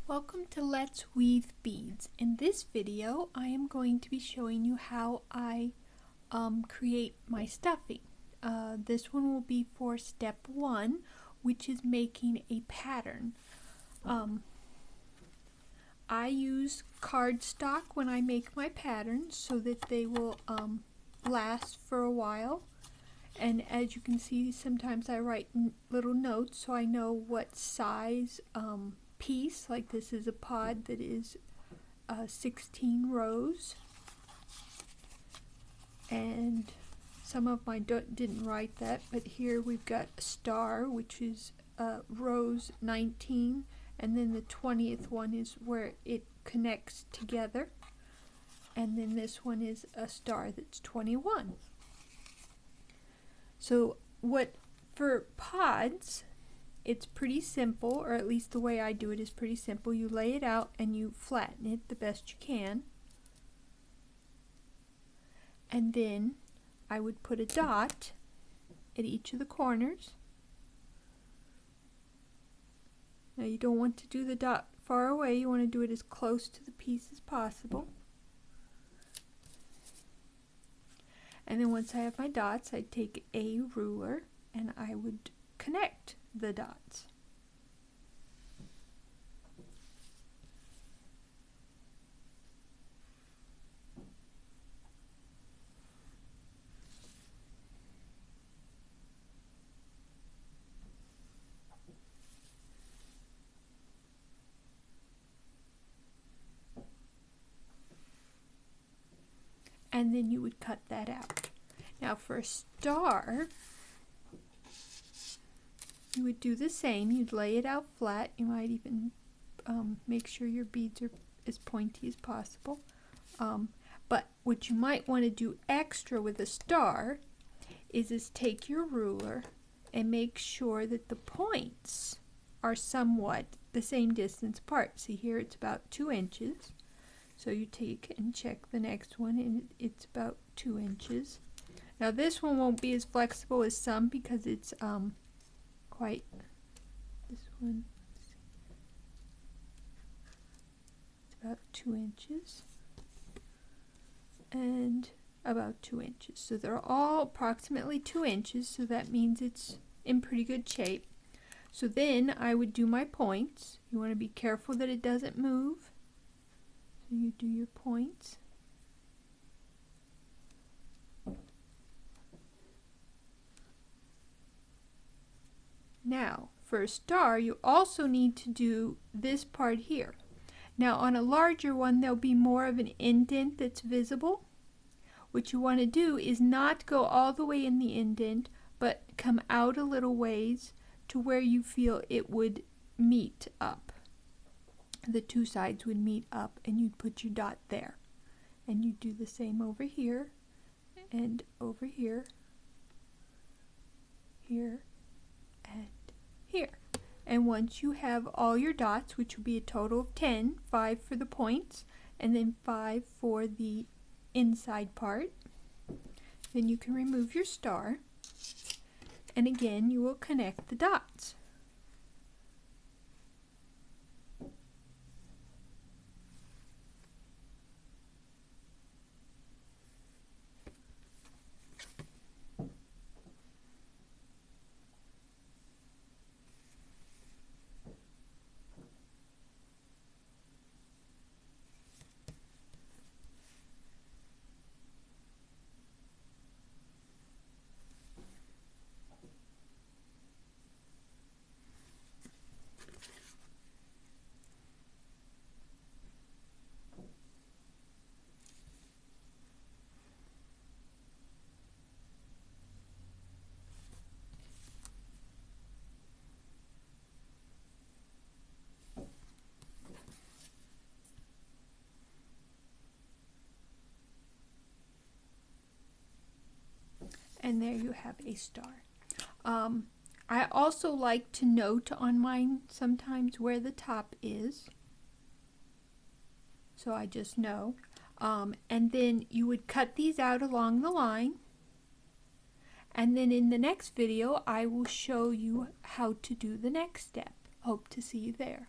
Welcome to Let's Weave Beads. In this video I am going to be showing you how I create my stuffing. This one will be for step 1, which is making a pattern. I use cardstock when I make my patterns so that they will last for a while. And as you can see, sometimes I write little notes so I know what size piece, like this is a pod that is 16 rows, and some of my didn't write that, but here we've got a star, which is rows 19, and then the 20th one is where it connects together, and then this one is a star that's 21. So for pods, it's pretty simple, or at least the way I do it is pretty simple. You lay it out and you flatten it the best you can. And then I would put a dot at each of the corners. Now you don't want to do the dot far away, you want to do it as close to the piece as possible. And then once I have my dots, I'd take a ruler and I would connect the dots. And then you would cut that out. Now for a star, you would do the same. You'd lay it out flat. You might even make sure your beads are as pointy as possible. But what you might want to do extra with a star is take your ruler and make sure that the points are somewhat the same distance apart. See, here it's about 2 inches. So you take and check the next one, and it's about 2 inches. Now this one won't be as flexible as some because it's quite, this one, it's about 2 inches and about 2 inches. So they're all approximately 2 inches, so that means it's in pretty good shape. So then I would do my points. You want to be careful that it doesn't move. So you do your points. Now, for a star, you also need to do this part here. Now, on a larger one, there'll be more of an indent that's visible. What you want to do is not go all the way in the indent, but come out a little ways to where you feel it would meet up. The two sides would meet up, and you'd put your dot there. And you do the same over here, and over here, here, and here. And once you have all your dots, which will be a total of 10, 5 for the points, and then 5 for the inside part, then you can remove your star, and again you will connect the dots. And there you have a star. I also like to note on mine sometimes where the top is, so I just know. And then you would cut these out along the line, And then in the next video, I will show you how to do the next step. Hope to see you there.